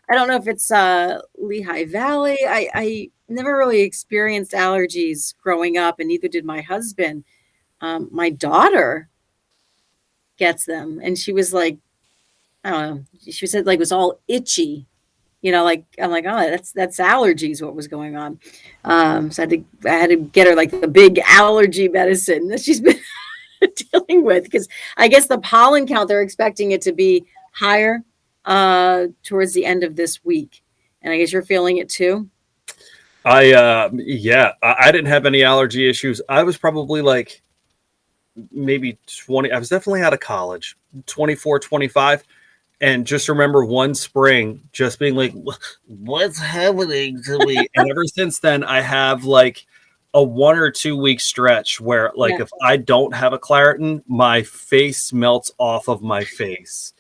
I don't know if it's Lehigh Valley. I never really experienced allergies growing up, and neither did my husband. My daughter gets them, and she was like, I don't know. She said like it was all itchy. Like I'm like, oh, that's allergies. What was going on? So I had to get her like the big allergy medicine that she's been dealing with because I guess the pollen count they're expecting it to be higher towards the end of this week, and I guess you're feeling it too. Yeah, I didn't have any allergy issues. I was probably like maybe 20. I was definitely out of college, 24, 25. And just remember one spring just being like, what's happening to me? And ever since then, I have like a 1 or 2 week stretch where, like, Yeah. if I don't have a Claritin, my face melts off of my face.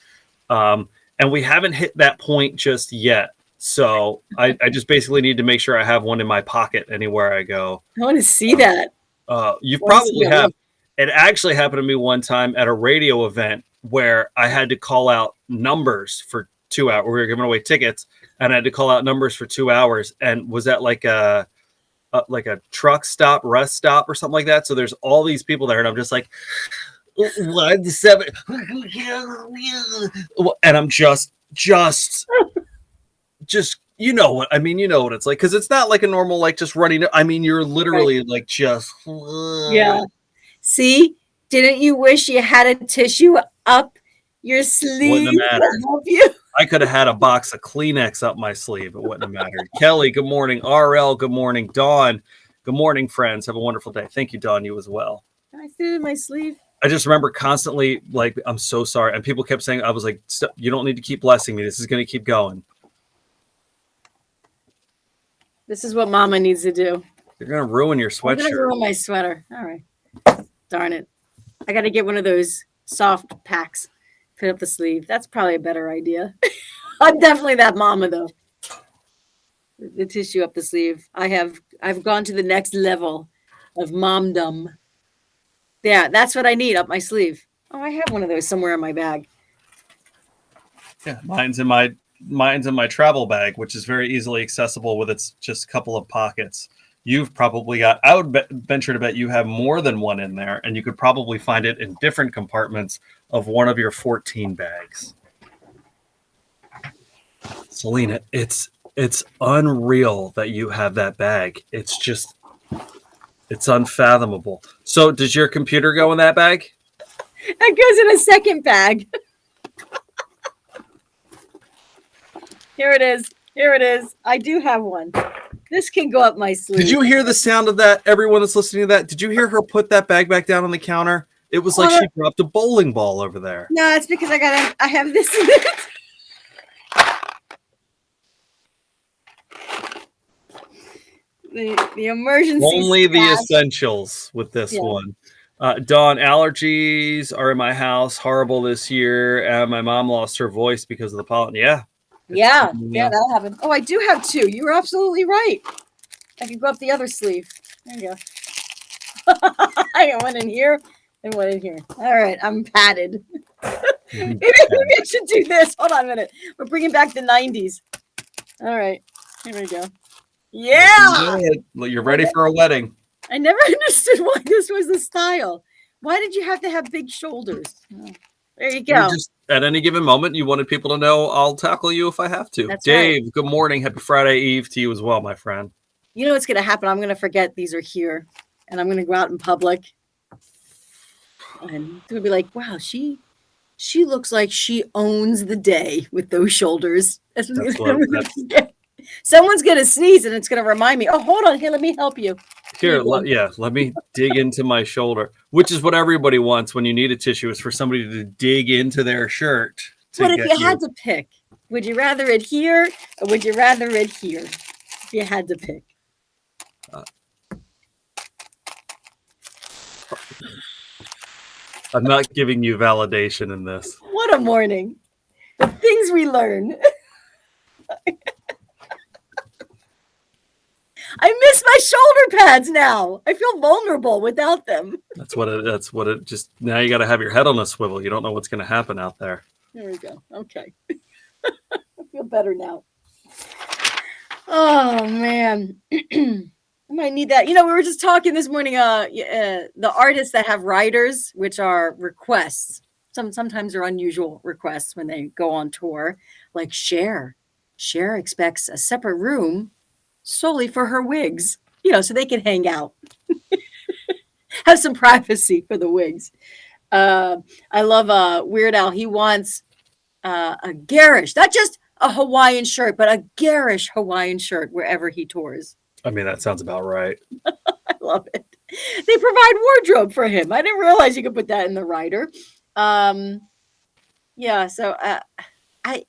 And we haven't hit that point just yet. So I just basically need to make sure I have one in my pocket anywhere I go. I want to see that. You I wanna see probably that have. look. It actually happened to me one time at a radio event where I had to call out numbers for 2 hours. We were giving away tickets, and I had to call out numbers for 2 hours. And was that like a truck stop, rest stop, or something like that? So there's all these people there, and I'm just like 1-7, and I'm just you know what I mean. You know what it's like because it's not like a normal like just running. I mean, you're literally Right. like just Yeah. See, didn't you wish you had a tissue up your wouldn't have sleeve to mattered. help you? I could have had a box of Kleenex up my sleeve. It wouldn't have mattered. Kelly, good morning. RL, good morning. Dawn, good morning, friends. Have a wonderful day. Thank you, Dawn. You as well. Can I fit it in my sleeve? I just remember constantly like, I'm so sorry. And people kept saying, I was like, you don't need to keep blessing me. This is going to keep going. This is what Mama needs to do. You're going to ruin your I'm gonna sweatshirt. ruin my sweater. All right. Darn it. I got to get one of those soft packs. Put up the sleeve. That's probably a better idea. I'm definitely that mama though. The tissue up the sleeve. I've gone to the next level of momdom. Yeah, that's what I need up my sleeve. Oh, I have one of those somewhere in my bag. Yeah, mine's in my travel bag, which is very easily accessible with its just a couple of pockets. You've probably got, I would venture to bet you have more than one in there, and you could probably find it in different compartments of one of your 14 bags. Selena, it's unreal that you have that bag. It's unfathomable. So does your computer go in that bag? It goes in a second bag. Here it is. Here it is. I do have one. This can go up my sleeve. Did you hear the sound of that? Everyone that's listening to that, did you hear her put that bag back down on the counter? It was like she dropped a bowling ball over there. No, it's because I have this in it. The emergency. Only the essentials with this one. Dawn, allergies are in my house. Horrible this year. And my mom lost her voice because of the pollen. Yeah. Yeah, that'll happen. Oh, I do have two. You were absolutely right. I can go up the other sleeve. There you go. I got one in here and one in here. All right, I'm padded. Maybe I should do this. Hold on a minute. We're bringing back the 90s. All right, here we go. Yeah! You're ready for a wedding. I never understood why this was the style. Why did you have to have big shoulders? Oh, there you go. Just, at any given moment, you wanted people to know I'll tackle you if I have to. That's Dave, right. Good morning. Happy Friday Eve to you as well, my friend. You know what's going to happen? I'm going to forget these are here, and I'm going to go out in public, and it's going to be like, wow, she looks like she owns the day with those shoulders. Someone's going to sneeze, and it's going to remind me, oh, hold on. Here, let me help you. Here, let me dig into my shoulder, which is what everybody wants when you need a tissue, is for somebody to dig into their shirt. But if you had to pick, would you rather it here or would you rather it here? If you had to pick. I'm not giving you validation in this. What a morning. The things we learn. I miss my shoulder pads now. I feel vulnerable without them. That's what it just, now you got to have your head on a swivel. You don't know what's going to happen out there. There we go. Okay. I feel better now. Oh man. I might need that. We were just talking this morning. The artists that have writers, which are requests. Sometimes they're unusual requests when they go on tour. Like Cher. Cher expects a separate room solely for her wigs. So they can hang out, have some privacy for the wigs. I love Weird Al. He wants a garish, not just a Hawaiian shirt, but a garish Hawaiian shirt wherever he tours. I mean, that sounds about right. I love it. They provide wardrobe for him. I didn't realize you could put that in the rider. Yeah, so I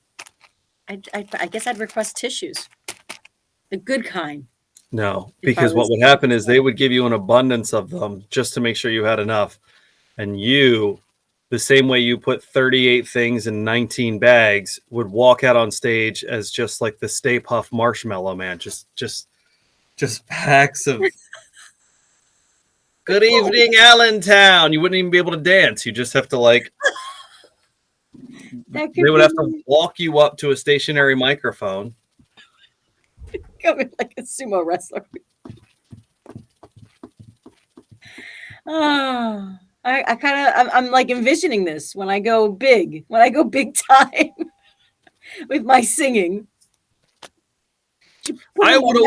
guess I'd request tissues, the good kind. No, because what would happen is they would give you an abundance of them just to make sure you had enough. And you, the same way you put 38 things in 19 bags, would walk out on stage as just like the Stay Puft Marshmallow Man. Just packs of good evening, Allentown. You wouldn't even be able to dance. You just have to they would have to walk you up to a stationary microphone. Coming like a sumo wrestler. Oh, I'm like envisioning this when I go big time with my singing. I would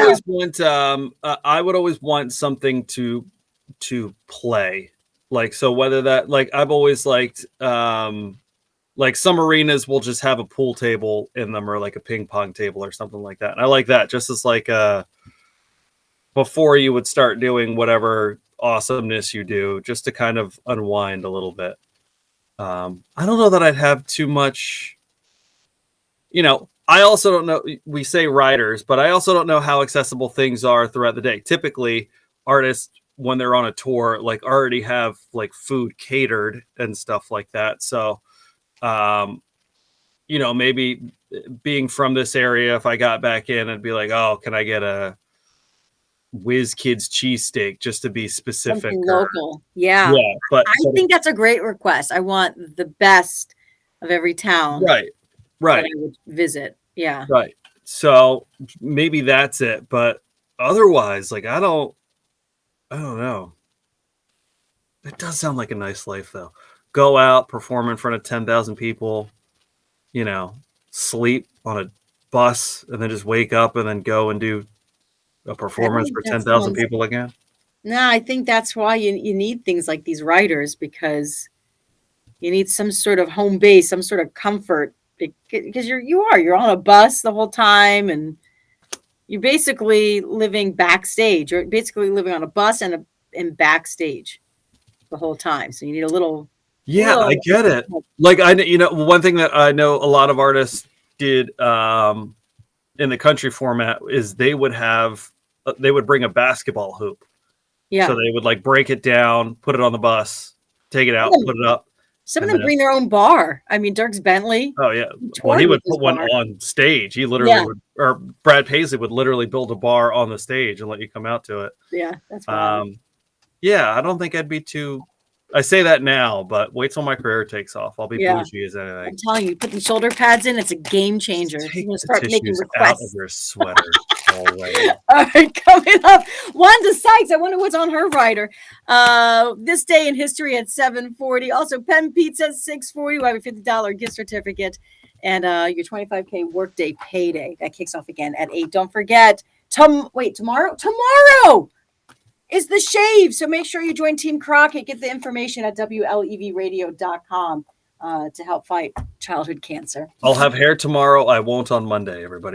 always want something to play. Like, so whether that, like, I've always liked, like some arenas will just have a pool table in them or like a ping pong table or something like that. And I like that just as like before you would start doing whatever awesomeness you do, just to kind of unwind a little bit. I don't know that I'd have too much, I also don't know, we say writers, but I also don't know how accessible things are throughout the day. Typically artists, when they're on a tour, like already have like food catered and stuff like that. So, maybe being from this area, if I got back in, I'd be like, oh, can I get a Whiz Kids cheesesteak just to be specific? Something local. Yeah. But I think that's a great request. I want the best of every town. Right. That I would visit. Yeah. Right. So maybe that's it. But otherwise, like, I don't know. It does sound like a nice life, though. Go out, perform in front of 10,000 people, sleep on a bus, and then just wake up and then go and do a performance for 10,000 people again. No, I think that's why you need things like these writers, because you need some sort of home base, some sort of comfort, because you're on a bus the whole time, and you're basically living backstage. You're basically living on a bus and backstage the whole time. So you need a little. Yeah, I get it. Like, one thing that I know a lot of artists did in the country format is they would bring a basketball hoop. Yeah. So they would like break it down, put it on the bus, take it out, put it up. Some of them bring their own bar. I mean, Dierks Bentley. Oh yeah. Well, he would put one on stage. He literally would, or Brad Paisley would literally build a bar on the stage and let you come out to it. Yeah, that's wild. Yeah, I don't think I'd be too. I say that now, but wait till my career takes off. I'll be bougie as anything. I'm telling you, putting shoulder pads in, it's a game changer. You're going to start making requests out of your sweater. All right, coming up, Wanda Sykes. I wonder what's on her rider. This day in history at 7:40. Also, PENN PIZZA at 6:40. We have a $50 gift certificate and your 25K workday payday. That kicks off again at 8. Don't forget, tomorrow is the shave. So make sure you join Team Crockett. Get the information at WLEVradio.com to help fight childhood cancer. I'll have hair tomorrow. I won't on Monday, everybody.